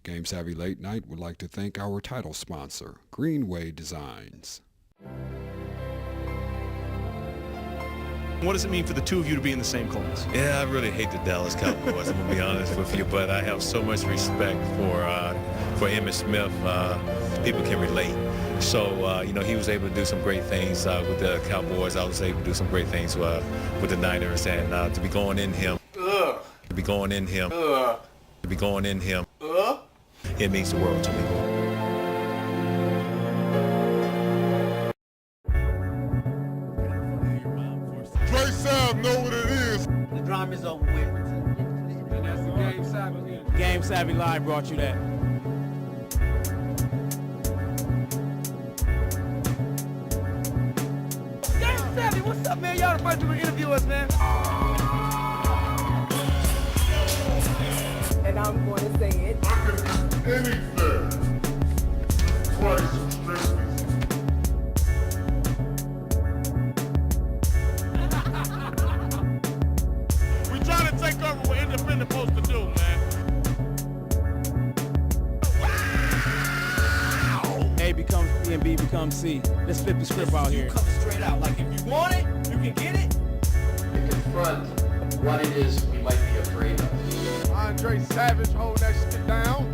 Game Savvy Late Night would like to thank our title sponsor, Greenway Designs. What does it mean for the two of you to be in the same class? Yeah, I really hate the Dallas Cowboys, I'm going to be honest with you, but I have so much respect for Emmitt Smith. People can relate. So, you know, he was able to do some great things with the Cowboys. I was able to do some great things with the Niners, and to be going in him, to be going in him, to be going in him, it means the world to me. Know what it is. The drama is over with. And that's the Game Savvy. Game Savvy Live brought you that. Game Savvy, what's up, man? Y'all the first people to interview us, man. And I'm going to say it. I can do anything. Twice some strictly. Take over what independent supposed to do, man. A becomes B and B becomes C. Let's flip the script out here. You come straight out. Like, if you want it, you can get it. Confront what it is we might be afraid of. Andre Savage holding that shit down.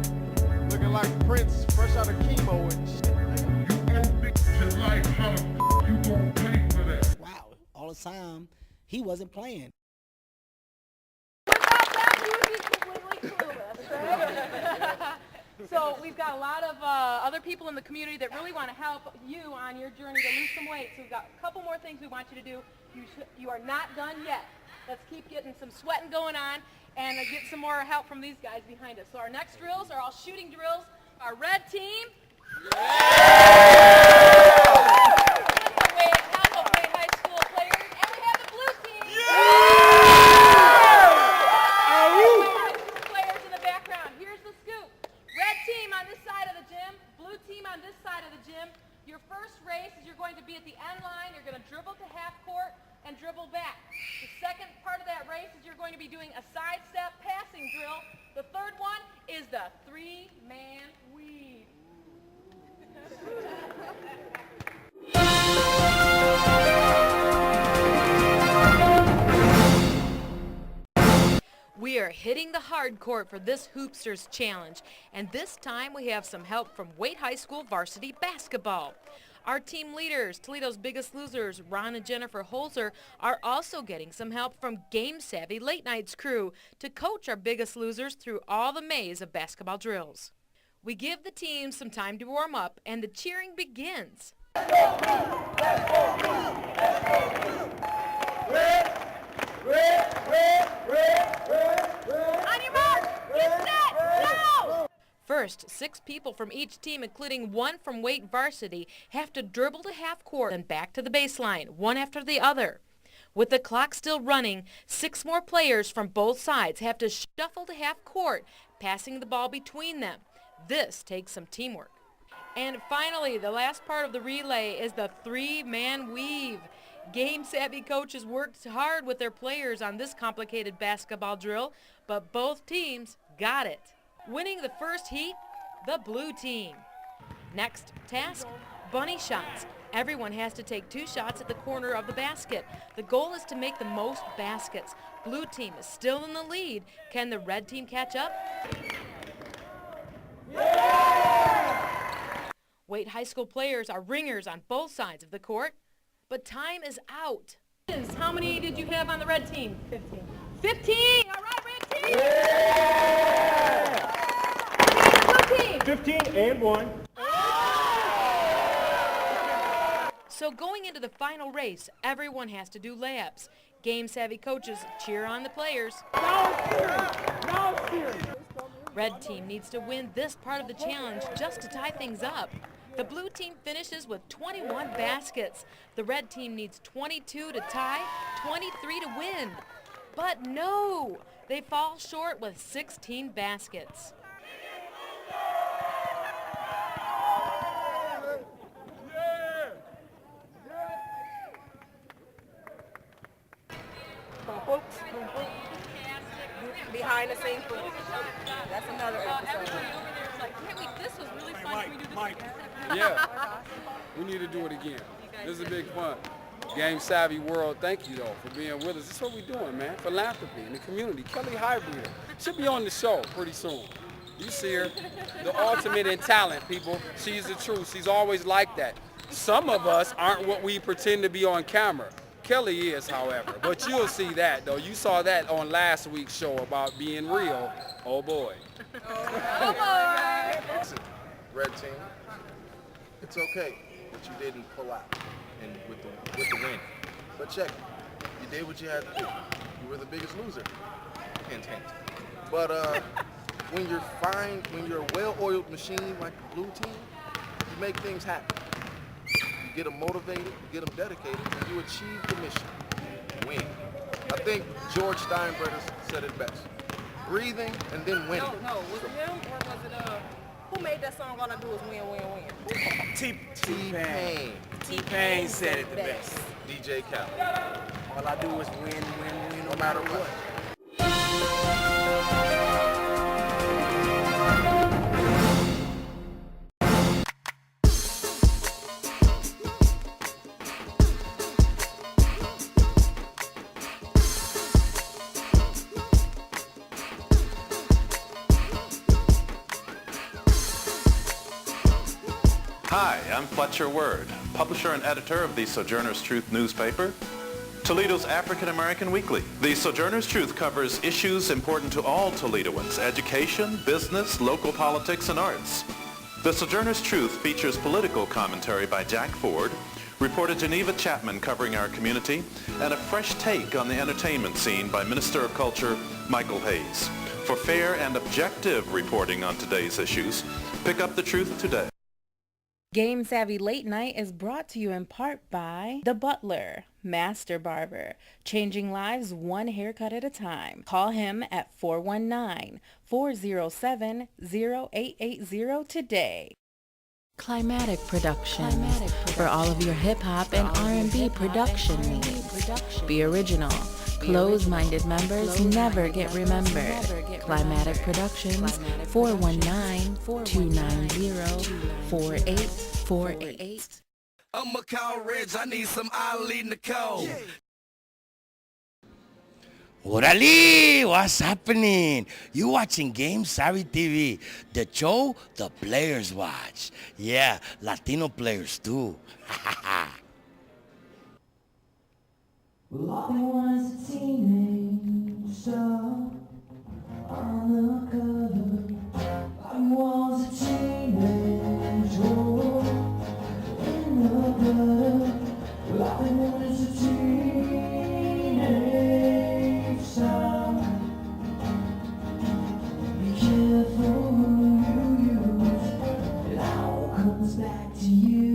Looking like Prince fresh out of chemo and shit. You owe bitches life, how the you gonna pay for that? Wow. All the time, he wasn't playing. So we've got a lot of other people in the community that really want to help you on your journey to lose some weight. So we've got a couple more things we want you to do. You are not done yet. Let's keep getting some sweating going on and get some more help from these guys behind us. So our next drills are all shooting drills. Our red team. High school players. And we have the blue team. Players in the background. Here's the scoop. Red team on this side of the gym, blue team on this side of the gym. Your first race is you're going to be at the end line. You're going to dribble to half court and dribble back. The second part of that race is you're going to be doing a sidestep passing drill. The third one is the three-man weave. We are hitting the hard court for this Hoopsters Challenge, and this time we have some help from Waite High School varsity basketball. Our team leaders, Toledo's Biggest Losers, Ron and Jennifer Holzer, are also getting some help from Game Savvy Late Night's crew to coach our Biggest Losers through all the maze of basketball drills. We give the teams some time to warm up, and the cheering begins. On your mark, get set, go! First, 6 people from each team, including 1 from Waite Varsity, have to dribble to half court and back to the baseline, one after the other. With the clock still running, 6 more players from both sides have to shuffle to half court, passing the ball between them. This takes some teamwork. And finally, the last part of the relay is the three-man weave. Game Savvy coaches worked hard with their players on this complicated basketball drill, but both teams got it. Winning the first heat, the blue team. Next task, bunny shots. Everyone has to take 2 shots at the corner of the basket. The goal is to make the most baskets. Blue team is still in the lead. Can the red team catch up? Yeah! Waite High School players are ringers on both sides of the court, but time is out. How many did you have on the red team? 15. 15! All right, red team! Yeah! Blue team! 15 and 1. So going into the final race, everyone has to do layups. Game Savvy coaches cheer on the players. No serious. Red team needs to win this part of the challenge just to tie things up. The blue team finishes with 21 baskets. The red team needs 22 to tie, 23 to win. But no, they fall short with 16 baskets. Behind the scenes footage. That's another episode. like, this was really fun. Can we do this again? Yeah, we need to do it again. This is big fun. Game Savvy World, thank you though for being with us. This is what we're doing, man. Philanthropy in the community. Kelly Hybrid should be on the show pretty soon. You see her, the ultimate in talent, people. She's the truth. She's always like that. Some of us aren't what we pretend to be on camera. Kelly is, however, but you'll see that though. You saw that on last week's show about being real. Oh boy. Oh, boy. Listen, red team, it's okay that you didn't pull out and with the win. But check it. You did what you had to do. You were the biggest loser. Hint, hint. But when you're fine, when you're a well-oiled machine like the blue team, you make things happen. You get them motivated, you get them dedicated, and you achieve the mission. Win. I think George Steinbrenner said it best. Breathing and then winning. No, was it him or was it who made that song? All I do is win, win, win. T-Pain. T-Pain said it the best. DJ Khaled. All I do is win, win, win, No matter what. Hi, I'm Fletcher Word, publisher and editor of the Sojourner's Truth newspaper, Toledo's African American Weekly. The Sojourner's Truth covers issues important to all Toledoans: education, business, local politics, and arts. The Sojourner's Truth features political commentary by Jack Ford, reporter Geneva Chapman covering our community, and a fresh take on the entertainment scene by Minister of Culture Michael Hayes. For fair and objective reporting on today's issues, pick up The Truth today. Game Savvy Late Night is brought to you in part by The Butler, Master Barber, changing lives one haircut at a time. Call him at 419-407-0880 today. Climatic Production, for all of your hip-hop and R&B production needs. Be original. Closed-minded members never get remembered. Climatic Productions, 419-290-4848. I'ma call Reg, I need some Ali Nicole. Orale, what's happening? You watching Game Savvy TV, the show the players watch. Yeah, Latino players too. Well, all they want is a teenage star on the cover. All he wants a teenage whore in the gutter. Well, all they want is a teenage star. Be careful who you use. It all comes back to you.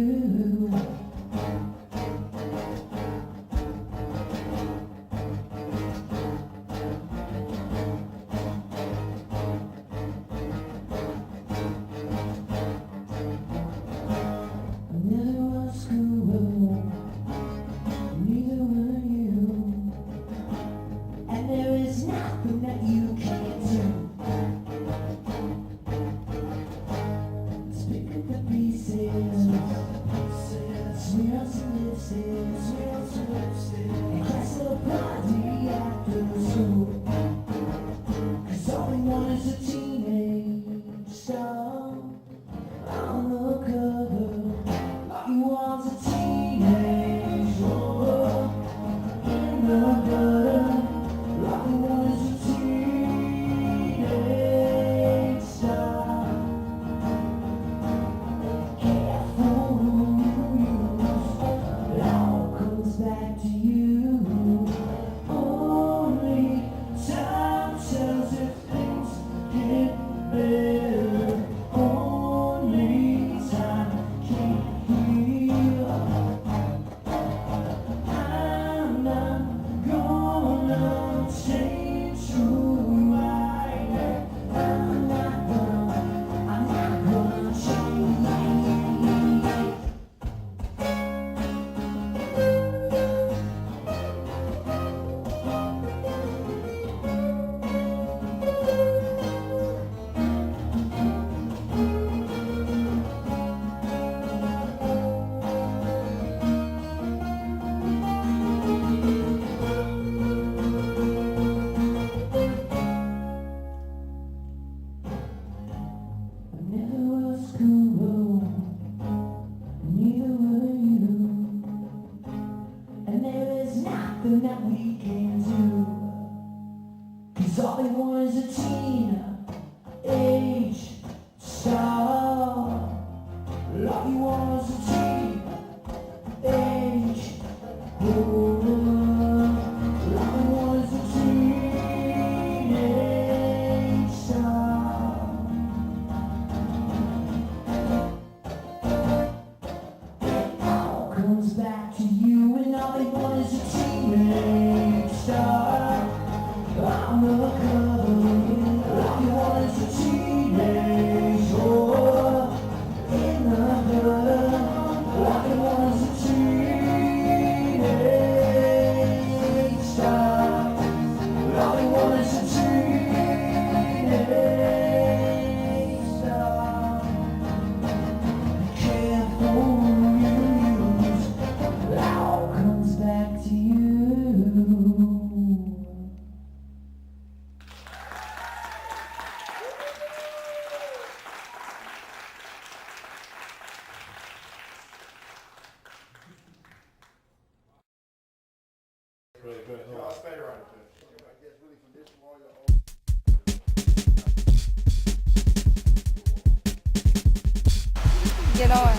Get on.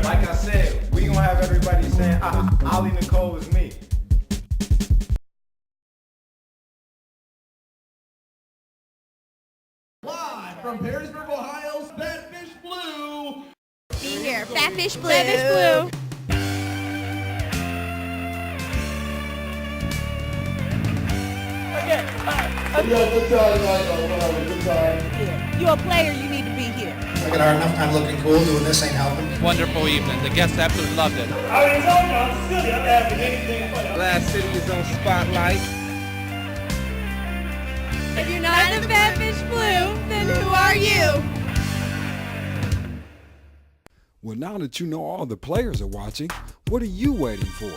Like I said, we gonna have everybody saying, Ollie Nicole is me. Live from Perrysburg, Ohio's Fatfish Blue. Be here, Fatfish Blue. Fatfish Blue. Good time, Michael. Good time. You're a player, you need to be here. I got our enough time looking cool, doing this ain't helping. Wonderful evening. The guests absolutely loved it. I already told you, I'm silly. I'm having anything for you. GlassCity is on Spotlight. If you're not a Fatfish Blue, then who are you? Well, now that you know all the players are watching, what are you waiting for?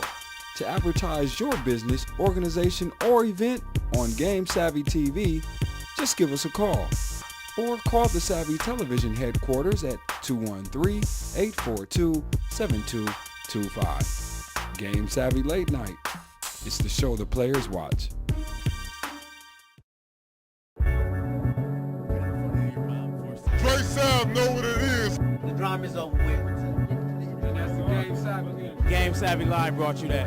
To advertise your business, organization, or event on Game Savvy TV, just give us a call. Or call the Savvy Television headquarters at 213-842-7225. Game Savvy Late Night. It's the show the players watch. Dre Sound know what it is. The drama is over with. And that's the Game Savvy. Game Savvy Live brought you that.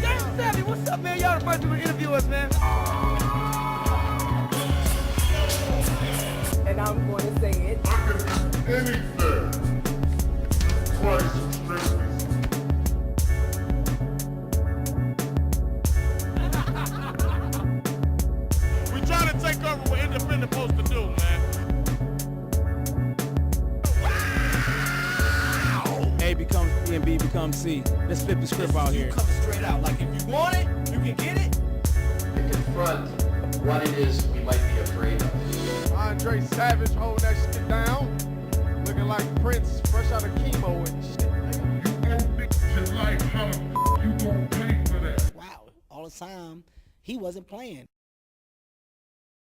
Game Savvy, what's up, man? Y'all the first people to interview us, man. And I'm going to say it. I can do anything. Twice as Christmas. We trying to take over what independent supposed to do, man. A becomes B and B becomes C. Let's flip the script out here. Come straight out. Like if you want it, you can get it. To confront what it is we might be afraid of. Andre Savage holding that shit down. Looking like Prince fresh out of chemo and shit. You owe me your life. How the you gonna pay for that? Wow. All the time, he wasn't playing.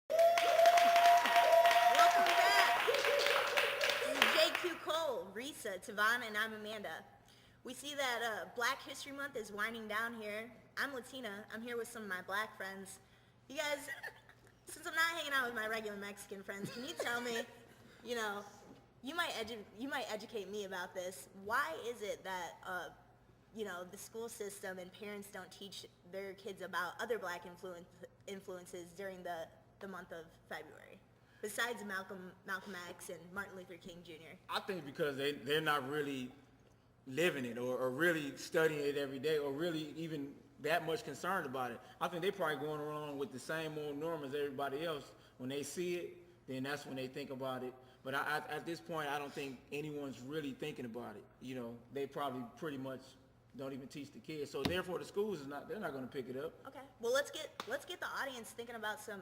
Welcome back. This is JQ Cole, Risa, Tavana, and I'm Amanda. We see that Black History Month is winding down here. I'm Latina. I'm here with some of my black friends. You guys, since I'm not hanging out with my regular Mexican friends, can you tell me, you know, you might educate me about this. Why is it that, you know, the school system and parents don't teach their kids about other black influences during the month of February? Besides Malcolm X and Martin Luther King Jr. I think because they're not really living it or really studying it every day or really even that much concerned about it. I think they're probably going along with the same old norm as everybody else. When they see it, then that's when they think about it. But at this point, I don't think anyone's really thinking about it. You know, they probably pretty much don't even teach the kids. So therefore, the schools they're not going to pick it up. Okay. Well, let's get the audience thinking about some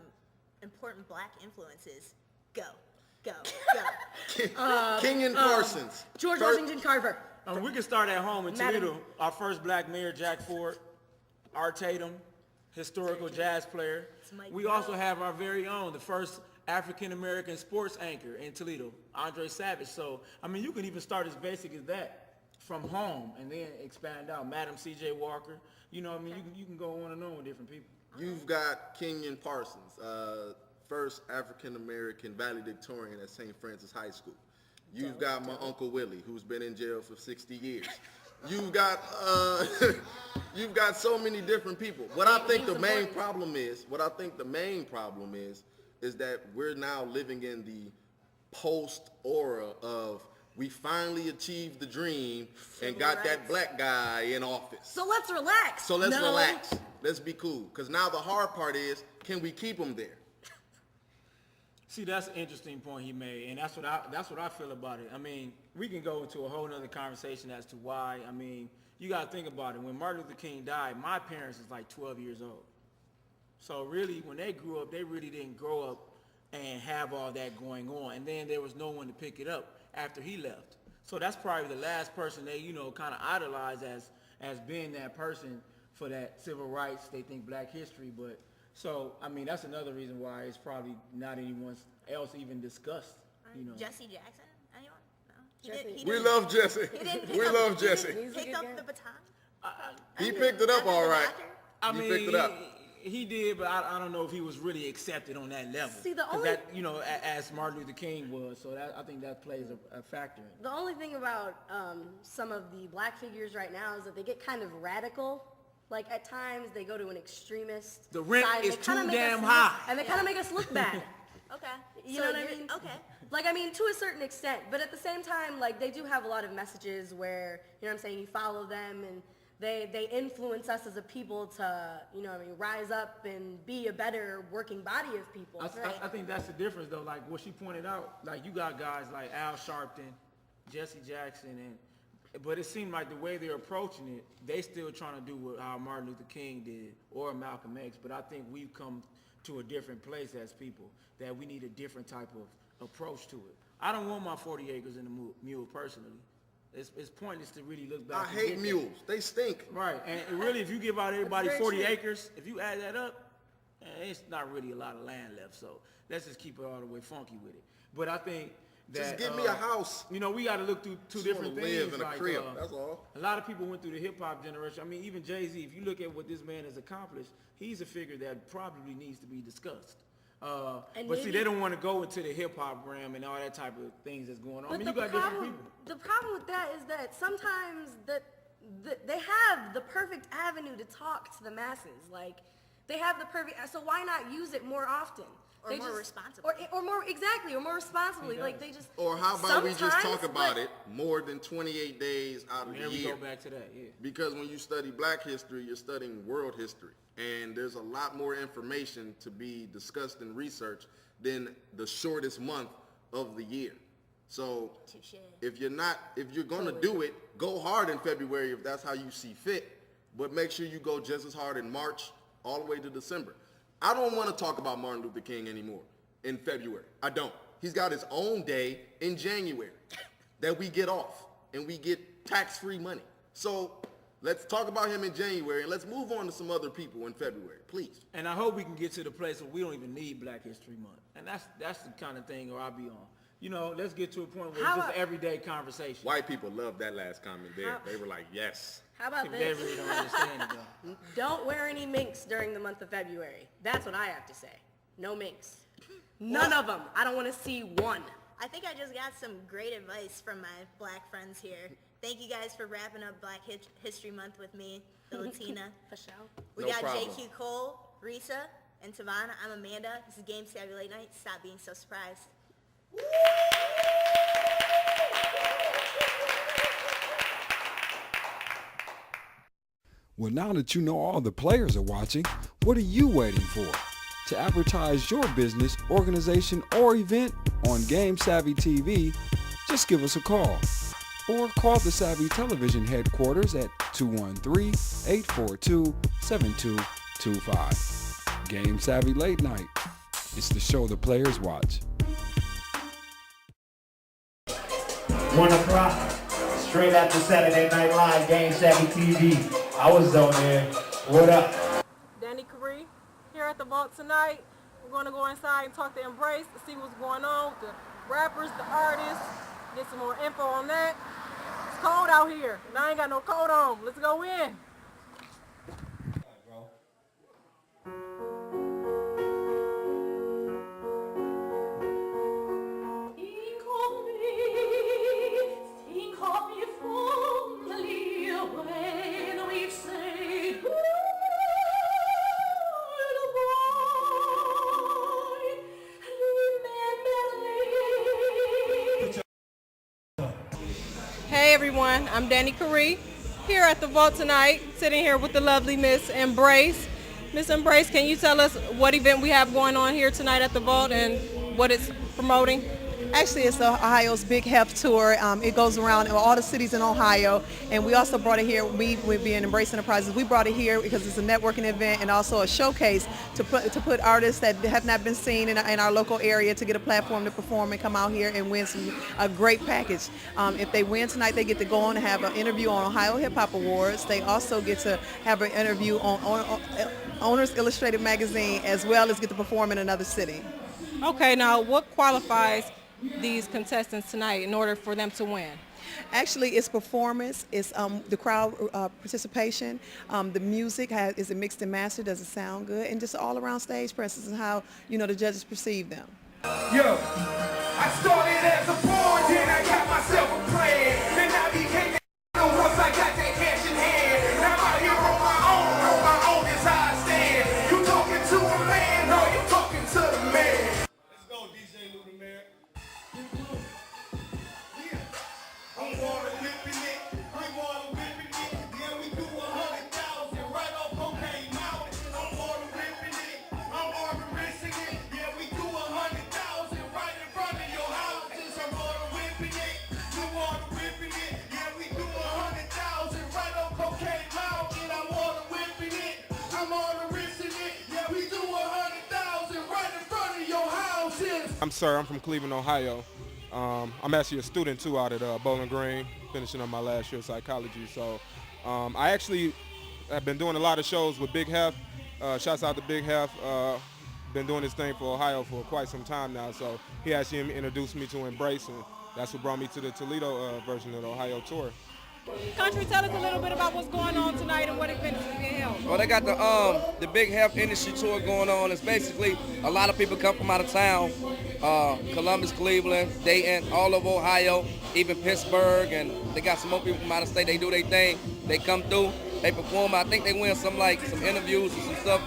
important black influences. Go. Kenyon Parsons. George Washington Carver. We can start at home in Toledo. Our first black mayor, Jack Ford, Art Tatum, historical jazz player. We also have our very own, the first African-American sports anchor in Toledo, Andre Savage. So, I mean, you can even start as basic as that from home and then expand out. Madam C.J. Walker, you know what I mean? You can go on and on with different people. You've got Kenyon Parsons, first African-American valedictorian at St. Francis High School. You've got my Uncle Willie, who's been in jail for 60 years. You've got so many different people. What I think the main problem is that we're now living in the post-aura of we finally achieved the dream and got that black guy in office. So let's relax. Relax. Let's be cool. Because now the hard part is, can we keep him there? See, that's an interesting point he made, and that's what I feel about it. I mean, we can go into a whole nother conversation as to why. I mean, you got to think about it. When Martin Luther King died, my parents was like 12 years old. So really, when they grew up, they really didn't grow up and have all that going on. And then there was no one to pick it up after he left. So that's probably the last person they, you know, kind of idolize as being that person for that civil rights. They think black history, but So, I mean, that's another reason why it's probably not anyone else even discussed, you know. Jesse Jackson, anyone? No. We love Jesse. We love Jesse. He didn't pick up the baton. He picked it up all right. I He mean, picked it up. He did, but I don't know if he was really accepted on that level. See, the 'Cause only- that, you know, as Martin Luther King was, so that, I think that plays a factor in it. The only thing about some of the black figures right now is that they get kind of radical. Like at times they go to an extremist The rent side. is They kinda too make us damn look- high. and they kind of make us look bad. Okay. You So know what I you're- mean? Okay. Like, I mean, to a certain extent, but at the same time, like, they do have a lot of messages where, you know what I'm saying, you follow them and they influence us as a people to, you know what I mean, rise up and be a better working body of people. I think that's the difference, though. Like what she pointed out, like you got guys like Al Sharpton, Jesse Jackson, but it seemed like the way they're approaching it, they still trying to do what how Martin Luther King did or Malcolm X. But I think we've come to a different place as people, that we need a different type of approach to it. I don't want my 40 acres in a mule personally. It's pointless to really look back. I hate mules. They stink. Right, and really, if you give out everybody very 40 true. acres, if you add that up, it's not really a lot of land left. So let's just keep it all the way funky with it. But I think that Just give me a house. You know, we got to look through two Just different wanna things. live in a like, crib, that's all. A lot of people went through the hip hop generation. I mean, even Jay-Z. If you look at what this man has accomplished, he's a figure that probably needs to be discussed. And But see, maybe- they don't want to go into the hip hop realm and all that type of things that's going on. But I mean, the you got different people. the problem with that is that sometimes they have the perfect avenue to talk to the masses. Like, they have the perfect, so why not use it more often? Or They more just- responsibly. Or more, exactly, or more responsibly. Like, they just. Or how about we just talk sometimes, about but- it more than 28 days out of There the we year? go back to that, yeah. Because when you study black history, you're studying world history. And there's a lot more information to be discussed and researched than the shortest month of the year. So if you're going to do it, go hard in February if that's how you see fit. But make sure you go just as hard in March all the way to December. I don't want to talk about Martin Luther King anymore in February. I don't. He's got his own day in January that we get off and we get tax-free money. So let's talk about him in January and let's move on to some other people in February, please. And I hope we can get to the place where we don't even need Black History Month. And that's the kind of thing where I'll be on. You know, let's get to a point where it's just everyday conversation. White people love that last comment there. They were like, yes. How about They this? really don't understand it, though. Don't wear any minks during the month of February. That's what I have to say. No minks. None of them. I don't want to see one. I think I just got some great advice from my black friends here. Thank you guys for wrapping up Black History Month with me, the Latina. For sure. We No got problem. JQ Cole, Risa, and Tavana. I'm Amanda. This is Game Savvy Late Night. Stop being so surprised. Well, now that you know all the players are watching, what are you waiting for? To advertise your business, organization, or event on Game Savvy TV, just give us a call. Or call the Savvy Television headquarters at 213-842-7225. Game Savvy Late Night. It's the show the players watch. 1 o'clock, straight after Saturday Night Live, Game Savvy TV. I was on there. What up? Danny Curry here at the vault tonight. We're going to go inside and talk to Embrace to see what's going on with the rappers, the artists, get some more info on that. It's cold out here, and I ain't got no coat on. Let's go in. Hey everyone, I'm Danny Curry here at the vault tonight, sitting here with the lovely Miss Embrace. Miss Embrace, can you tell us what event we have going on here tonight at the vault and what it's promoting? Actually, it's Ohio's BigHeff tour. It goes around all the cities in Ohio, and we also brought it here. We being Embrace Enterprises, we brought it here because it's a networking event and also a showcase to put artists that have not been seen in our local area to get a platform to perform and come out here and win a great package. If they win tonight, they get to go on and have an interview on Ohio Hip Hop Awards. They also get to have an interview on Owner's Illustrated magazine, as well as get to perform in another city. Okay, now what qualifies these contestants tonight in order for them to win? Actually, it's performance, it's the crowd participation, the music, is it mixed and mastered, does it sound good, and just all around stage presence and how, you know, the judges perceive them. Yo, I started as a boy, then I got myself a plan. Then I became once I got that cash in hand. Now I'm out here on my own is how I stand. You talking to a man, no, you talking to the man. Let's go, DJ Lou the Mayor. I'm water whipping it, I'm water whipping it. Yeah, we do 100,000 right off Cocaine Mountain. I'm water whipping it, I'm water racing it. Yeah, we do 100,000 right in front of your houses. I'm water whipping it, you water whipping it. Yeah, we do 100,000 right off Cocaine Mountain. I'm water whipping it, I'm water racing it. Yeah, we do 100,000 right in front of your houses. I'm Sir, I'm from Cleveland, Ohio. I'm actually a student too out at Bowling Green, finishing up my last year of psychology. So I actually have been doing a lot of shows with BigHeff. Shouts out to BigHeff. Been doing this thing for Ohio for quite some time now. So he actually introduced me to Embrace, and that's what brought me to the Toledo version of the Ohio tour. Country, tell us a little bit about what's going on tonight and what events are being held. Well, they got the BigHeff industry tour going on. It's basically a lot of people come from out of town, Columbus, Cleveland, Dayton, all over Ohio, even Pittsburgh, and they got some more people from out of state. They do their thing. They come through, they perform. I think they win some interviews and some stuff.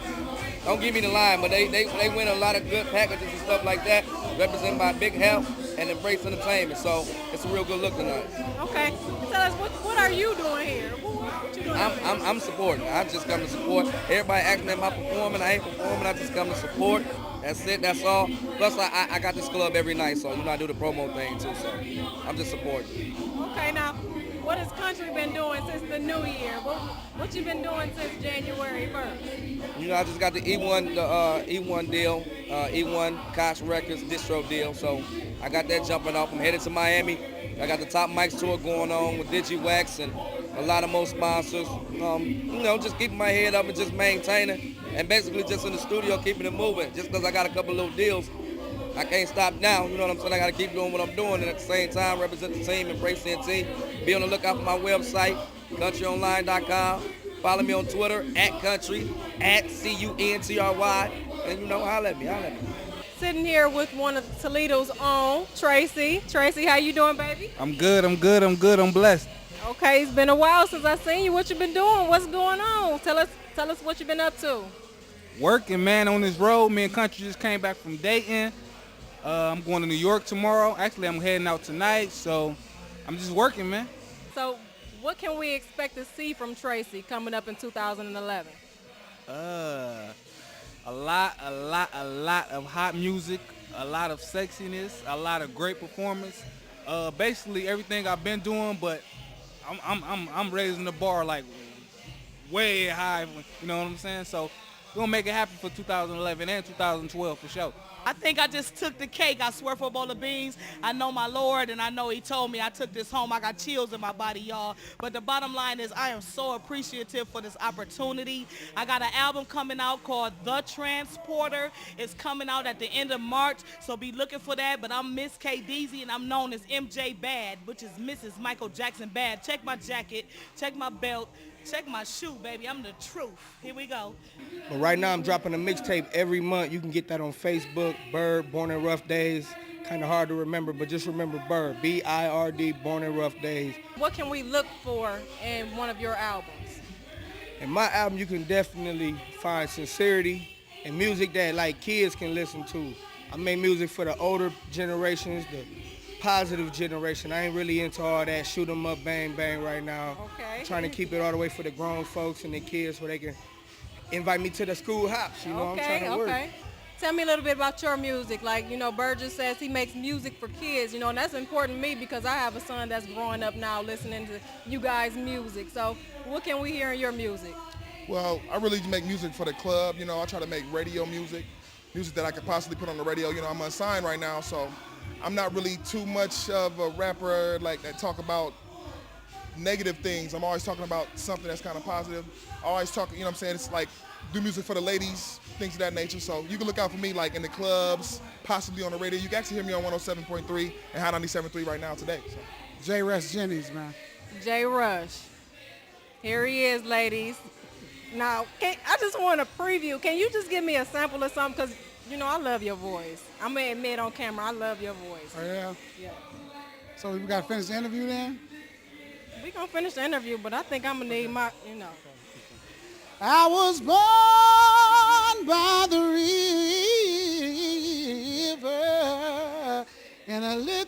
Don't give me the line, but they win a lot of good packages and stuff like that, represented by BigHeff and Embrace Entertainment. So it's a real good look tonight. Okay, tell us what are you doing here? What you doing? I'm supporting. I just come to support. Everybody asking me am I performing? I ain't performing. I just come to support. That's it. That's all. Plus, I got this club every night, so I do the promo thing too. So I'm just supporting. Okay, now what has Country been doing since the new year? What you been doing since January 1st? I just got the E1 deal, E1 Koch Records distro deal. So I got that jumping off. I'm headed to Miami. I got the Top Mics tour going on with DigiWax and a lot of more sponsors. Just keeping my head up and just maintaining, and basically just in the studio keeping it moving. Just because I got a couple little deals, I can't stop now. You know what I'm saying? I got to keep doing what I'm doing, and at the same time represent the team, embrace the team. Be on the lookout for my website, countryonline.com. Follow me on Twitter @country @CUNTRY, and holla at me. Sitting here with one of Toledo's own, Tracy. Tracy, how you doing, baby? I'm good. I'm blessed. Okay, it's been a while since I seen you. What you been doing? What's going on? Tell us what you been up to. Working, man, on this road. Me and Country just came back from Dayton. I'm going to New York tomorrow. Actually, I'm heading out tonight, so I'm just working, man. So what can we expect to see from Tracy coming up in 2011? A lot of hot music, a lot of sexiness, a lot of great performance. Basically everything I've been doing, but I'm raising the bar like way high. You know what I'm saying? So we're gonna make it happen for 2011 and 2012 for sure. I think I just took the cake. I swear for a bowl of beans. I know my Lord, and I know he told me I took this home. I got chills in my body, y'all. But the bottom line is I am so appreciative for this opportunity. I got an album coming out called The Transporter. It's coming out at the end of March, so be looking for that. But I'm Miss K. Deasy, and I'm known as MJ Bad, which is Mrs. Michael Jackson Bad. Check my jacket, check my belt, check my shoe, baby. I'm the truth. Here we go. But right now I'm dropping a mixtape every month. You can get that on Facebook, Bird, Born in Rough Days. Kind of hard to remember, but just remember Bird, B-I-R-D, Born in Rough Days. What can we look for in one of your albums? In my album, you can definitely find sincerity and music that kids can listen to. I make music for the older generations, the positive generation. I ain't really into all that shoot 'em up, bang, bang right now. Okay. Trying to keep it all the way for the grown folks and the kids where they can invite me to the school house. I'm trying to work. Okay. Tell me a little bit about your music. Burgess says he makes music for kids, and that's important to me because I have a son that's growing up now listening to you guys' music. So what can we hear in your music? Well, I really make music for the club. I try to make radio music that I could possibly put on the radio. I'm unsigned right now, so I'm not really too much of a rapper that talk about negative things. I'm always talking about something that's kind of positive. Always talking, it's like do music for the ladies, things of that nature. So you can look out for me like in the clubs, possibly on the radio. You can actually hear me on 107.3 and High 97.3 right now today. So. J. Rush Jennings, man. J. Rush. Here he is, ladies. Now, I just want a preview. Can you just give me a sample of something? Because, you know, I love your voice. I'm going to admit on camera, I love your voice. Oh, yeah? Yeah. So we got to finish the interview then? We going to finish the interview, but I think I'm going to need my, you know. I was born by the river in a little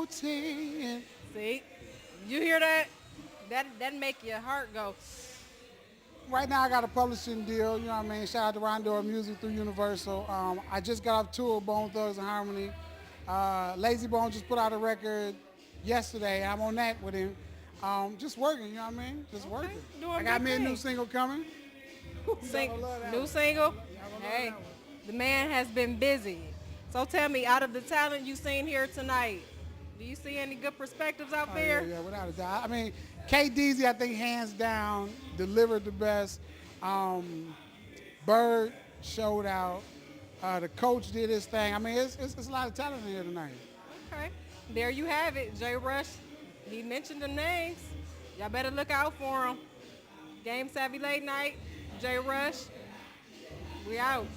tent. See? You hear that? That make your heart go. Right now I got a publishing deal, you know what I mean? Shout out to Rondor Music through Universal. I just got off tour with Bone Thugs and Harmony. Lazy Bone just put out a record yesterday. I'm on that with him. Just working, you know what I mean? Just working. I got me a new single coming. New single? Hey, the man has been busy. So tell me, out of the talent you seen here tonight, do you see any good perspectives out there? Yeah, without a doubt. I mean, K-Deezy, I think, hands down, delivered the best. Bird showed out. The coach did his thing. I mean, it's a lot of talent in here tonight. Okay. There you have it. J. Rush, he mentioned the names. Y'all better look out for him. Game Savvy Late Night, J. Rush, we out.